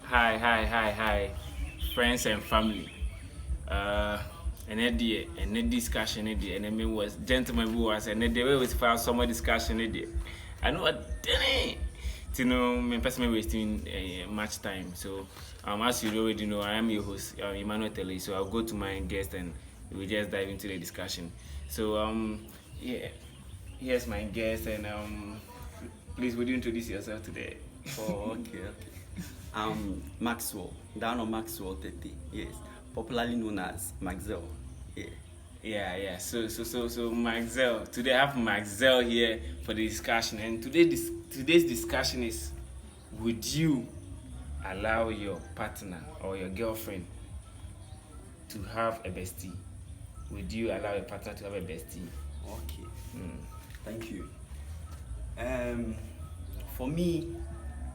Hi, friends and family. And then discussion idea, and then was gentlemen who was, and then they always found some discussion idea. I know what, you know, me personally wasting much time. So, as you already know, I am your host, Emmanuel Tele. So I'll go to my guest and we just dive into the discussion. So, yeah, here's my guest, and please, would you introduce yourself today? Oh, okay. Maxwell, Dano Maxwell 30, yes, popularly known as Maxwell. Yeah. Yeah. So Maxwell. Today I have Maxwell here for the discussion, and today's discussion is: would you allow your partner or your girlfriend to have a bestie? Would you allow your partner to have a bestie? Okay. Thank you. For me,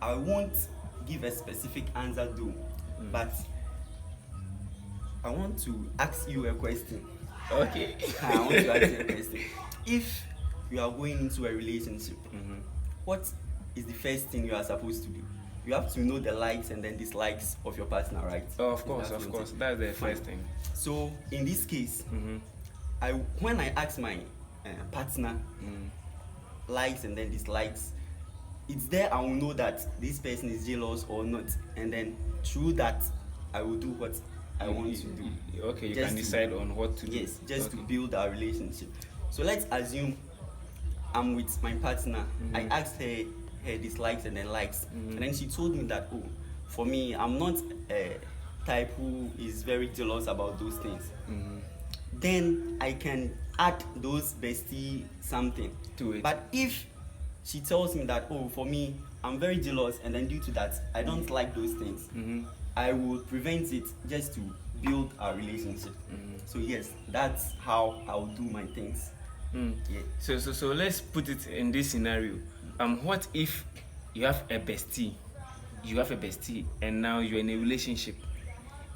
I won't give a specific answer though, but I want to ask you a question. Okay. I want to ask you a question. If you are going into a relationship, what is the first thing you are supposed to do? You have to know the likes and then dislikes of your partner, right? Oh, of course. That's the Fine. first thing. So in this case, when I ask my partner likes and then dislikes, it's there I will know that this person is jealous or not, and then through that I will do what I want to do. Okay, you Just can to- decide on what to do. Yes, just to Okay. build our relationship. So let's assume I'm with my partner. I asked her dislikes and then likes, and then she told me that, oh, for me, I'm not a type who is very jealous about those things. Then I can add those bestie something To it. But if she tells me that, oh, for me, I'm very jealous, and then due to that, I don't like those things, I will prevent it just to build our relationship. So yes, that's how I'll do my things. Yeah. So let's put it in this scenario. What if you have a bestie? You have a bestie, and now you're in a relationship,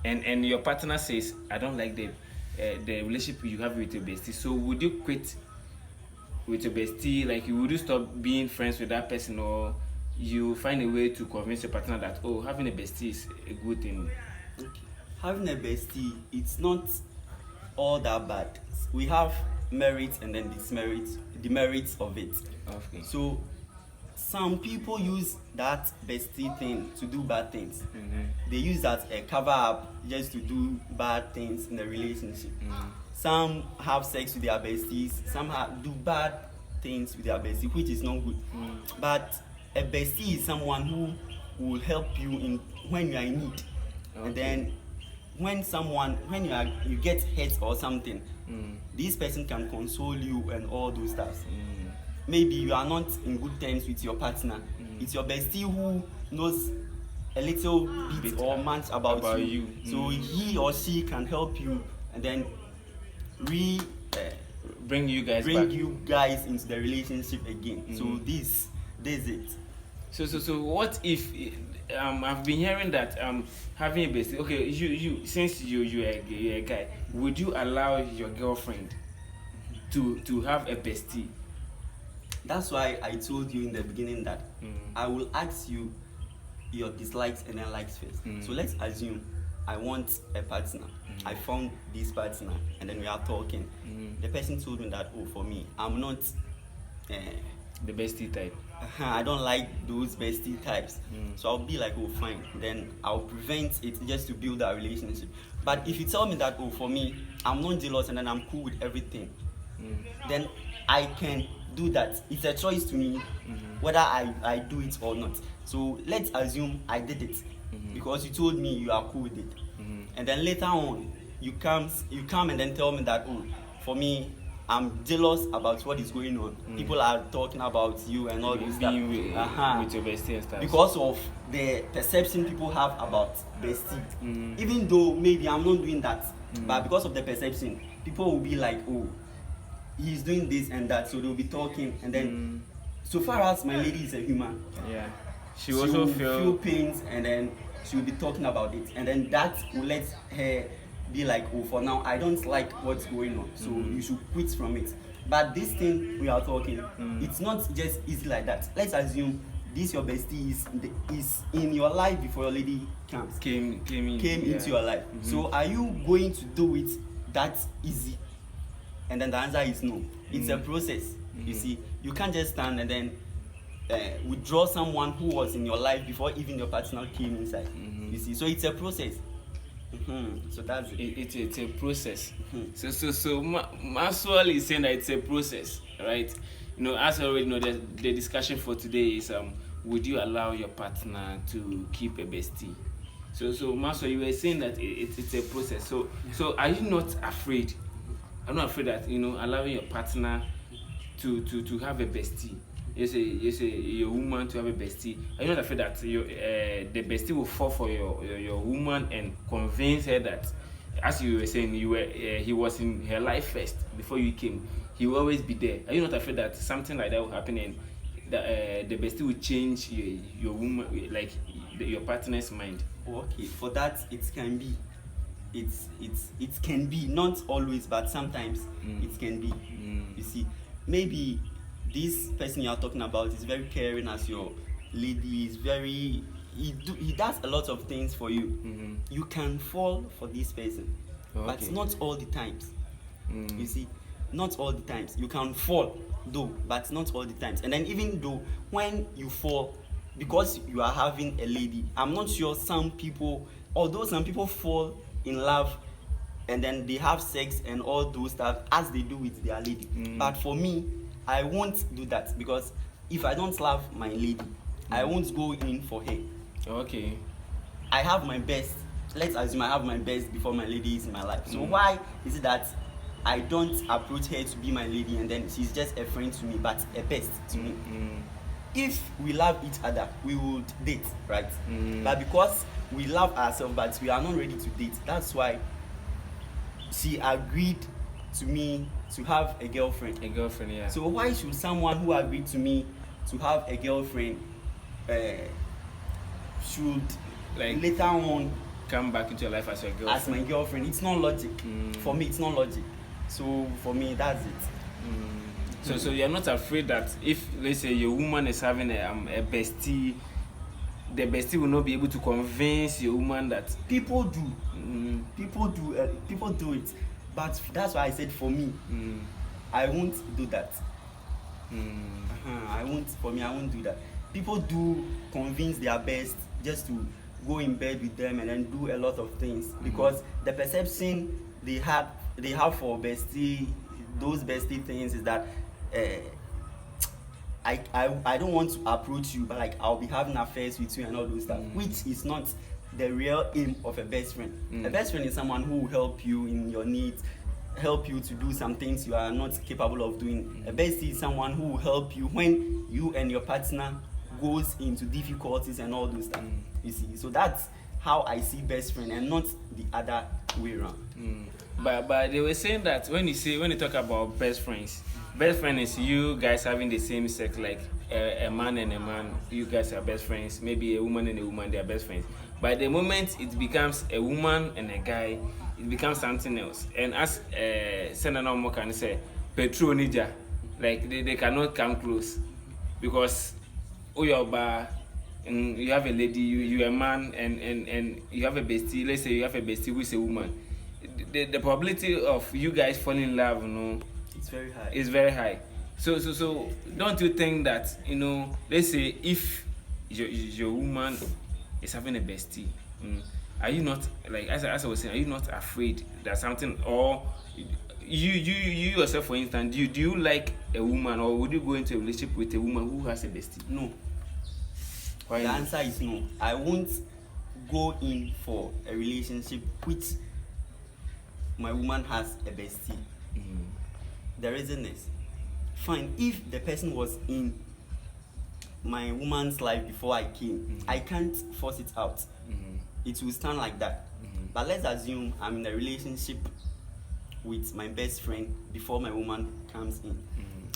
and your partner says, "I don't like the relationship you have with your bestie." So would you quit with your bestie? Like, would you stop being friends with that person, or you find a way to convince your partner that, oh, having a bestie is a good thing? Okay. Having a bestie, it's not all that bad. We have merits and then demerits of it. Okay. So some people use that bestie thing to do bad things. They use that a cover up just to do bad things in the relationship. Some have sex with their besties. Some do bad things with their bestie, which is not good. But a bestie is someone who will help you in when you are in need. And then when you get hurt or something, this person can console you and all those stuff. Maybe you are not in good terms with your partner. It's your bestie who knows a little bit or much about you. So he or she can help you and then Bring you guys bring back. you guys into the relationship again. So this is it. So what if I've been hearing that having a bestie. Okay, you since you're a guy, would you allow your girlfriend to have a bestie? That's why I told you in the beginning that I will ask you your dislikes and then likes first. So let's assume I want a partner. I found this partner and then we are talking. The person told me that, oh, for me, I'm not The bestie type. I don't like those bestie types. So I'll be like, oh, fine. Then I'll prevent it just to build our relationship. But if you tell me that, oh, for me, I'm not jealous and then I'm cool with everything, then I can do that. It's a choice to me whether I do it or not. So let's assume I did it because you told me you are cool with it. And then later on, you come and then tell me that, oh, for me, I'm jealous about what is going on. People are talking about you and all this stuff. Being with your bestie and stuff. Because of the perception people have about bestie. Even though maybe I'm not doing that, but because of the perception, people will be like, oh, he's doing this and that, so they'll be talking. And then, so far as my lady is a human, Yeah. she will feel pains and then she will be talking about it. And then that will let her be like, oh, for now, I don't like what's going on, so you should quit from it. But this thing we are talking, it's not just easy like that. Let's assume this your bestie is in your life before your lady came into your life. Mm-hmm. So are you going to do it that easy? And then the answer is no. It's a process. You see, you can't just stand and then withdraw someone who was in your life before even your partner came inside. You see, so it's a process. So that's it. It's a process. So Maxwell is saying that it's a process, right? You know, as I already know, the discussion for today is would you allow your partner to keep a bestie? So Maxwell, you were saying that it's a process. So are you not afraid? I'm not afraid that, you know, allowing your partner to have a bestie. You say your woman to have a bestie. Are you not afraid that the bestie will fall for your woman and convince her that, as you were saying, he was in her life first before you came. He will always be there. Are you not afraid that something like that will happen and the bestie will change your woman, like your partner's mind? Okay, for that it can be. It can be, not always, but sometimes it can be. You see, maybe this person you are talking about is very caring as your lady, is very, he does a lot of things for you. You can fall for this person, but not all the times. You see, not all the times. You can fall though, but not all the times. And then even though when you fall because you are having a lady, I'm not sure some people, although some people fall in love and then they have sex and all those stuff as they do with their lady. But for me, I won't do that, because if I don't love my lady, I won't go in for her. Okay. I have my best. Let's assume I have my best before my lady is in my life. So why is it that I don't approach her to be my lady and then she's just a friend to me, but a best to me? If we love each other, we would date, right? But because we love ourselves, but we are not ready to date, that's why she agreed to me to have a girlfriend. A girlfriend, yeah. So why should someone who agreed to me to have a girlfriend should like later on come back into your life as your girlfriend? As my girlfriend? It's not logic. For me, it's not logic. So for me, that's it. So you're not afraid that if, let's say, your woman is having a bestie, the bestie will not be able to convince your woman that people do. People do it, but that's why I said for me, I won't do that. I won't do that. People do convince their best just to go in bed with them and then do a lot of things, because the perception they have for bestie, those bestie things, is that I don't want to approach you, but like I'll be having affairs with you and all those stuff, which is not the real aim of a best friend. A best friend is someone who will help you in your needs, help you to do some things you are not capable of doing. A bestie is someone who will help you when you and your partner goes into difficulties and all those stuff. You see, so that's how I see best friend, and not the other way around. But they were saying that when you talk about best friend is you guys having the same sex, like a man and a man, you guys are best friends. Maybe a woman and a woman, they are best friends. But the moment it becomes a woman and a guy, it becomes something else. And as Senator Mo can say, Petro Nija, like they cannot come close, because and you have a lady, you a man, and you have a bestie. Let's say you have a bestie who is a woman. The probability of you guys falling in love, it's very high. It's very high. So don't you think that, let's say if your woman is having a bestie, are you not, like as I was saying, are you not afraid that something, or you yourself, for instance, do you like a woman, or would you go into a relationship with a woman who has a bestie? No. Why the not? answer is no. I won't go in for a relationship which my woman has a bestie. The reason is, fine, if the person was in my woman's life before I came, I can't force it out. It will stand like that. But let's assume I'm in a relationship with my best friend before my woman comes in.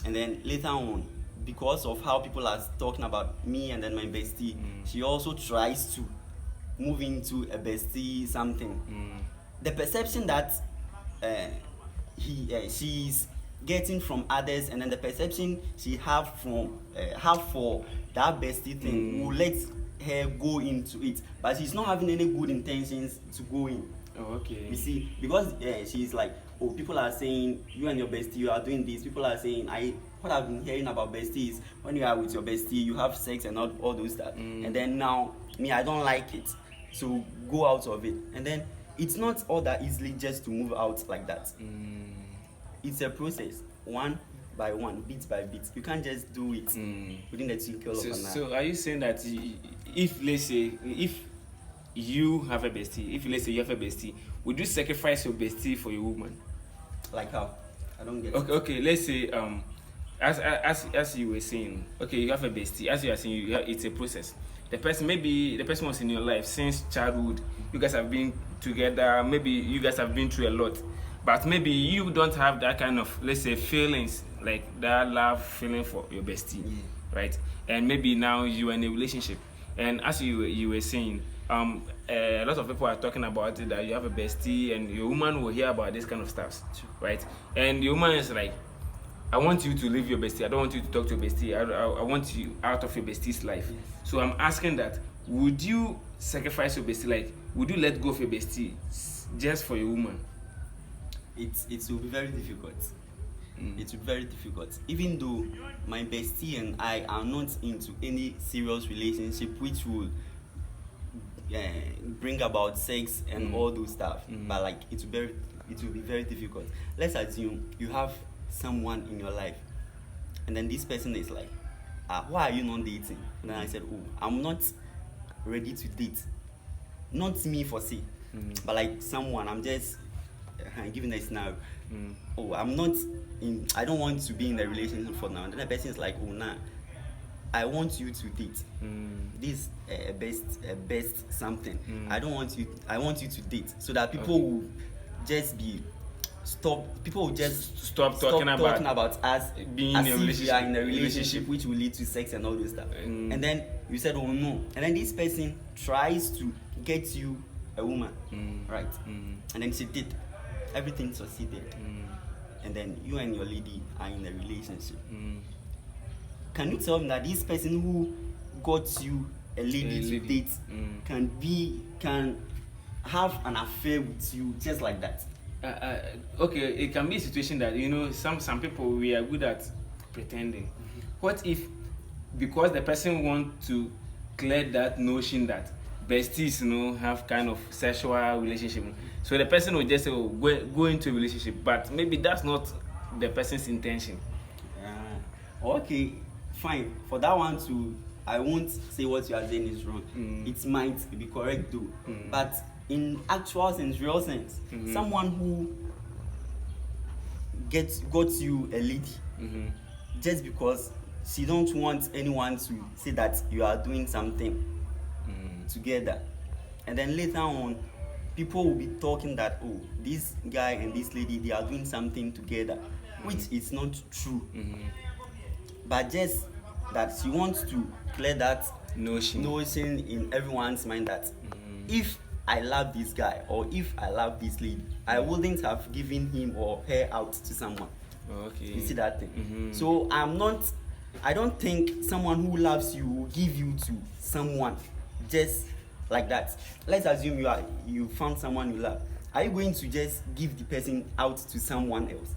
And then later on, because of how people are talking about me and then my bestie, she also tries to move into a bestie something. The perception that she's getting from others, and then the perception she have for that bestie thing will let her go into it, but she's not having any good intentions to go in. Oh, okay. You see, because she's like, oh, people are saying you and your bestie, you are doing this. People are saying, what I've been hearing about besties, when you are with your bestie, you have sex and all those stuff. And then now, me, I don't like it. So go out of it. And then it's not all that easily just to move out like that. It's a process, one by one, bit by bit. You can't just do it within the twinkle of an eye. So are you saying that if, let's say, if you have a bestie, if let's say you have a bestie, would you sacrifice your bestie for your woman? Like how? I don't get Okay, it. okay, let's say as you were saying, okay, you have a bestie. As you are saying, it's a process. The person was in your life since childhood. You guys have been together. Maybe you guys have been through a lot, but maybe you don't have that kind of, let's say, feelings, like that love feeling for your bestie, right? And maybe now you are in a relationship, and as you were saying, a lot of people are talking about it, that you have a bestie and your woman will hear about this kind of stuff, right? And your woman is like, I want you to leave your bestie. I don't want you to talk to your bestie. I want you out of your bestie's life. So I'm asking that, would you sacrifice your bestie? Like, would you let go of your bestie just for your woman? It will be very difficult. It will be very difficult. Even though my bestie and I are not into any serious relationship which will bring about sex and all those stuff, but like it will be very difficult. Let's assume you have someone in your life, and then this person is like, why are you not dating? And then I said, oh, I'm not ready to date. Not me for say, but like someone. I'm just giving a scenario. Oh, I don't want to be in a relationship for now. And then the person is like, oh, nah, I want you to date. This best something. I want you to date, so that people will just be people will just stop talking about us being as in a if relationship, we are in a relationship which will lead to sex and all those stuff. And then you said, oh no, and then this person tries to get you a woman, right? And then she did, everything succeeded, and then you and your lady are in a relationship. Can you tell me that this person who got you a lady to date can have an affair with you just like that? Okay, it can be a situation that, you know, some people, we are good at pretending. What if, because the person want to clear that notion that besties, you know, have kind of sexual relationship, so the person will just say, oh, go into a relationship, but maybe that's not the person's intention. Okay, fine. For that one too, I won't say what you are saying is wrong. It might be correct too, but in actual sense, real sense, someone who got you a lady just because she don't want anyone to say that you are doing something together, and then later on people will be talking that, oh, this guy and this lady, they are doing something together, which is not true. But just that she wants to clear that notion in everyone's mind that if I love this guy or if I love this lady, I wouldn't have given him or her out to someone. Okay. You see that thing? So I don't think someone who loves you will give you to someone just like that. Let's assume you found someone you love. Are you going to just give the person out to someone else?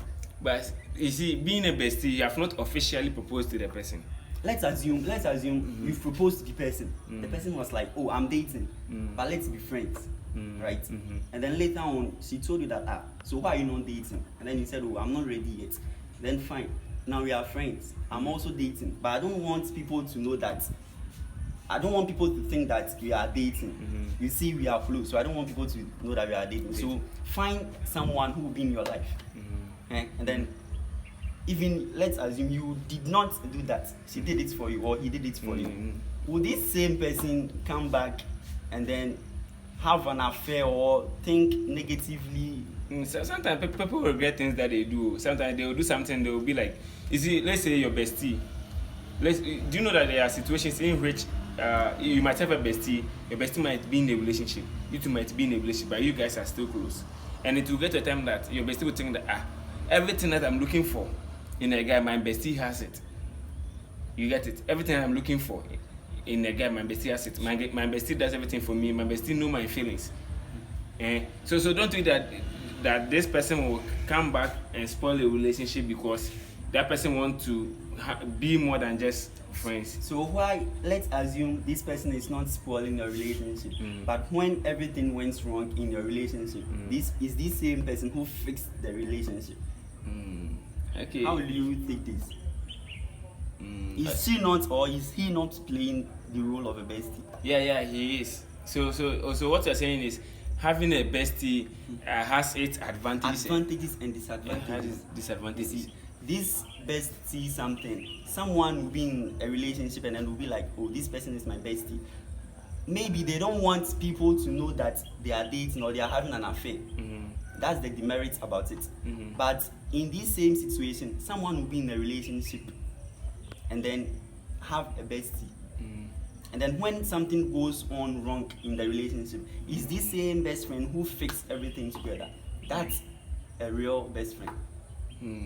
But you see, being a bestie, you have not officially proposed to the person. Let's assume you've proposed to the person. The person was like, oh, I'm dating, but let's be friends, right? And then later on, she told you that, so why are you not dating? And then you said, oh, I'm not ready yet. Then fine, now we are friends. I'm also dating, but I don't want people to know that. I don't want people to think that we are dating. You see, we are close, so I don't want people to know that we are dating. So find someone who will be in your life. And then, even let's assume you did not do that, she did it for you or he did it for you. Will this same person come back and then have an affair or think negatively? So sometimes people regret things that they do. Sometimes they will do something, they will be like, you see, let's say your bestie. Do you know that there are situations in which you might have a bestie, your bestie might be in a relationship, you two might be in a relationship, but you guys are still close. And it will get to a time that your bestie will think that, everything that I'm looking for in a guy, my bestie has it. You get it? Everything I'm looking for in a guy, my bestie has it. My bestie does everything for me. My bestie know my feelings. So don't think that this person will come back and spoil a relationship because that person wants to be more than just friends. So why, let's assume this person is not spoiling your relationship, but when everything went wrong in your relationship, this is the same person who fixed the relationship. Okay. How do you take this? Is she not, or is he not playing the role of a bestie? Yeah, he is. So what you're saying is having a bestie has its advantages. Advantages and disadvantages. Disadvantages. This bestie someone will be in a relationship and then will be like, oh, this person is my bestie. Maybe they don't want people to know that they are dating or they are having an affair. That's the demerit about it. But in this same situation, someone will be in a relationship and then have a bestie. And then when something goes on wrong in the relationship, it's this same best friend who fixed everything together. That's a real best friend.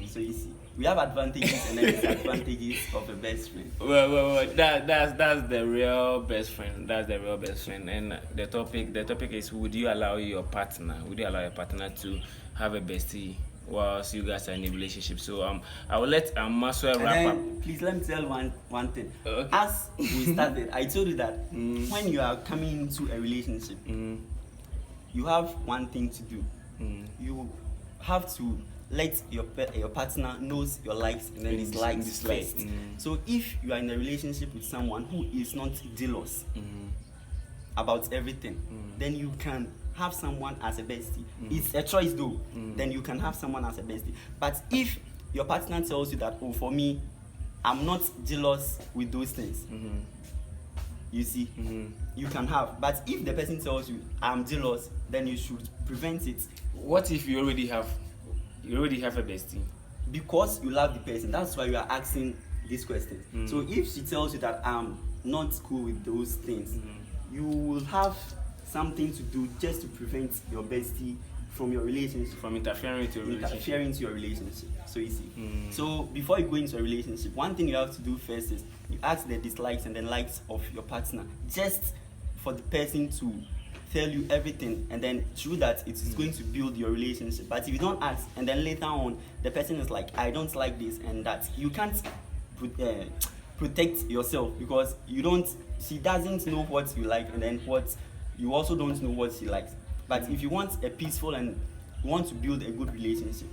So you see, we have advantages and then disadvantages of a best friend. Well, that's the real best friend. That's the real best friend. And the topic is: would you allow your partner to have a bestie whilst you guys are in a relationship? So I will let Maswell wrap up. Please let me tell one thing. Okay. As we started, I told you that when you are coming into a relationship, you have one thing to do. You have to let your partner knows your likes and then his likes first. So if you are in a relationship with someone who is not jealous about everything, then you can have someone as a bestie. It's a choice though. Then you can have someone as a bestie. But if your partner tells you that, oh, for me, I'm not jealous with those things, you see, you can have. But if the person tells you, I'm jealous, then you should prevent it. What if you already have a bestie? Because you love the person, that's why you are asking this question. So if she tells you that I'm not cool with those things, you will have something to do just to prevent your bestie from your relationship, from interfering to your relationship. So you see. So before you go into a relationship, one thing you have to do first is you ask the dislikes and the likes of your partner, just for the person to tell you everything, and then through that it is going to build your relationship. But if you don't ask and then later on the person is like, I don't like this and that, you can't protect yourself because she doesn't know what you like, and then what you also don't know what she likes. But if you want a peaceful and you want to build a good relationship,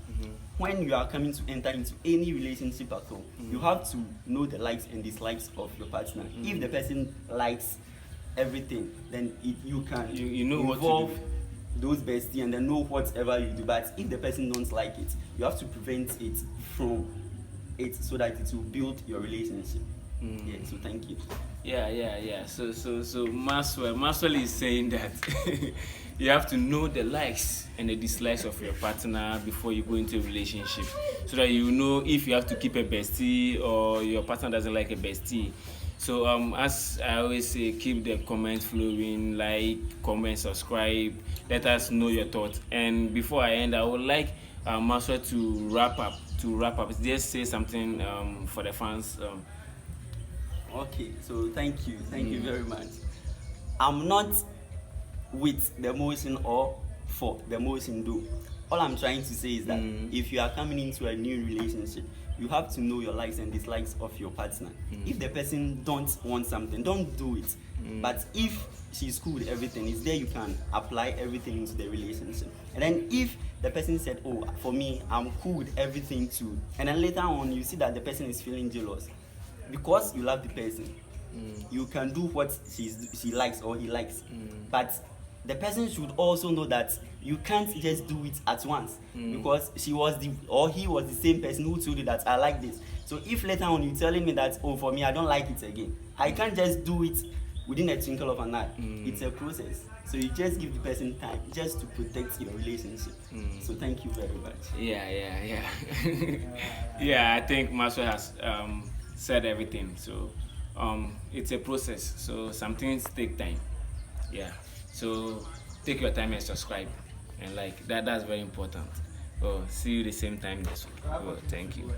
when you are coming to enter into any relationship at all, you have to know the likes and dislikes of your partner. If the person likes everything, then you can you know involve what to do. Those bestie and then know whatever you do. But if the person don't like it, you have to prevent it from it so that it will build your relationship. Yeah, so thank you. Yeah. So Maswell is saying that you have to know the likes and the dislikes of your partner before you go into a relationship, so that you know if you have to keep a bestie or your partner doesn't like a bestie. So as I always say, keep the comments flowing, like, comment, subscribe, let us know your thoughts. And before I end, I would like Maswell to wrap up. Just say something for the fans. Okay, so thank you very much. I'm not with the motion or for the motion though. All I'm trying to say is that if you are coming into a new relationship, you have to know your likes and dislikes of your partner. If the person don't want something, don't do it. But if she's cool with everything, it's there you can apply everything into the relationship. And then if the person said, oh, for me, I'm cool with everything too, and then later on you see that the person is feeling jealous, because you love the person, you can do what she likes or he likes. But the person should also know that you can't just do it at once, because he was the same person who told you that I like this. So if later on you're telling me that, oh, for me, I don't like it again, I can't just do it within a twinkle of an eye. It's a process. So you just give the person time just to protect your relationship. So thank you very much. Yeah. Yeah, I think Maswell has said everything. So it's a process. So some things take time. Yeah. So take your time and subscribe and like that. That's very important. Oh, see you the same time next week. Oh, thank you.